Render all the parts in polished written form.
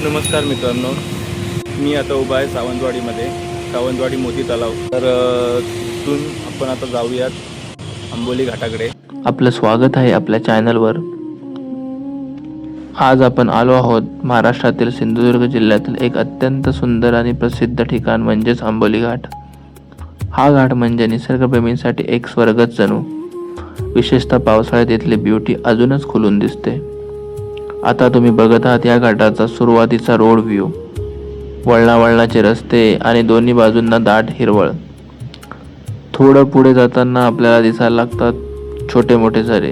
नमस्कार मित्रांनो, मी आता उभा आहे सावंतवाडीमध्ये, सावंतवाडी मोती तलाव. तर तिथून आपण आता जाऊयात आंबोली घाटाकडे. आपलं स्वागत आहे आपल्या चॅनलवर. आज आपण आलो आहोत महाराष्ट्रातील सिंधुदुर्ग जिल्ह्यातील एक अत्यंत सुंदर आणि प्रसिद्ध ठिकाण म्हणजेच आंबोली घाट. हा घाट म्हणजे निसर्गप्रेमींसाठी एक स्वर्गच जणू. विशेषतः पावसाळ्यात इथली ब्युटी अजूनच खुलून दिसते. आता तुम्ही बघत आहात या घाटाचा सुरुवातीचा रोड व्ह्यू. वळणावळणाचे रस्ते आणि दोन्ही बाजूंना दाट हिरवळ. थोडं पुढे जाताना आपल्याला दिसायला लागतात छोटे मोठे झरे,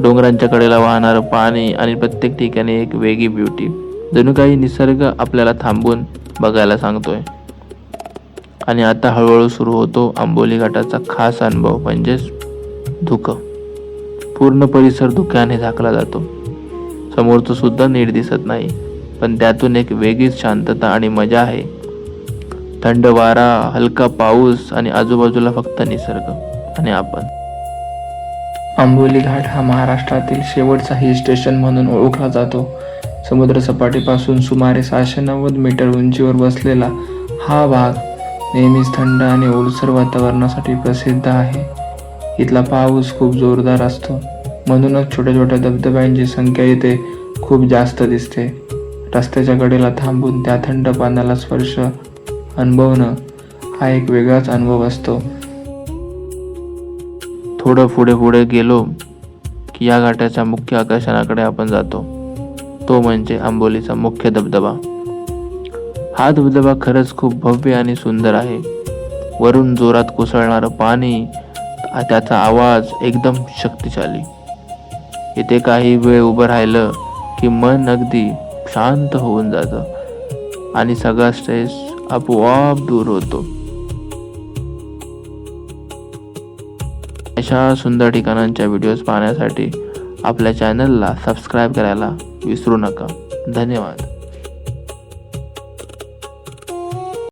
डोंगरांच्या कडेला वाहणारं पाणी आणि प्रत्येक ठिकाणी एक वेगळी ब्युटी. जणू काही निसर्ग आपल्याला थांबून बघायला सांगतोय. आणि आता हळूहळू सुरू होतो आंबोली घाटाचा खास अनुभव म्हणजेच धुकं. पूर्ण परिसर धुक्याने झाकला जातो. समोरचं सुद्धा नीट दिसत नाही, पण त्यातून एक वेगळीच शांतता आणि मजा आहे. थंड वारा, हलका पाऊस आणि आजूबाजूला फक्त निसर्ग आणि आपण. आंबोली घाट हा महाराष्ट्रातील शेवटचा हिल स्टेशन म्हणून ओळखला जातो. समुद्रसपाटीपासून सुमारे 790 मीटर उंचीवर बसलेला हा भाग नेहमीच थंड आणि ओलसर वातावरणासाठी प्रसिद्ध आहे. इथला पाऊस खूप जोरदार असतो, म्हणूनच छोट्या छोट्या धबधब्यांची संख्या इथे खूप जास्त दिसते. रस्त्याच्या कडेला थांबून त्या थंड पाण्याला स्पर्श अनुभवणं हा एक वेगळाच अनुभव असतो. थोडं पुढे गेलो की या घाटाच्या मुख्य आकर्षणाकडे आपण जातो. तो म्हणजे आंबोलीचा मुख्य धबधबा. हा धबधबा खरंच खूप भव्य आणि सुंदर आहे. वरून जोरात कोसळणारं पाणी, त्याचा आवाज एकदम शक्तिशाली. इथे काही वेळ उभं राहिलं की मन अगदी शांत होऊन जातं आणि सगळा स्ट्रेस आपोआप दूर होतो. अशा सुंदर ठिकाणांच्या व्हिडिओज पाहण्यासाठी आपल्या चॅनलला सबस्क्राईब करायला विसरू नका. धन्यवाद.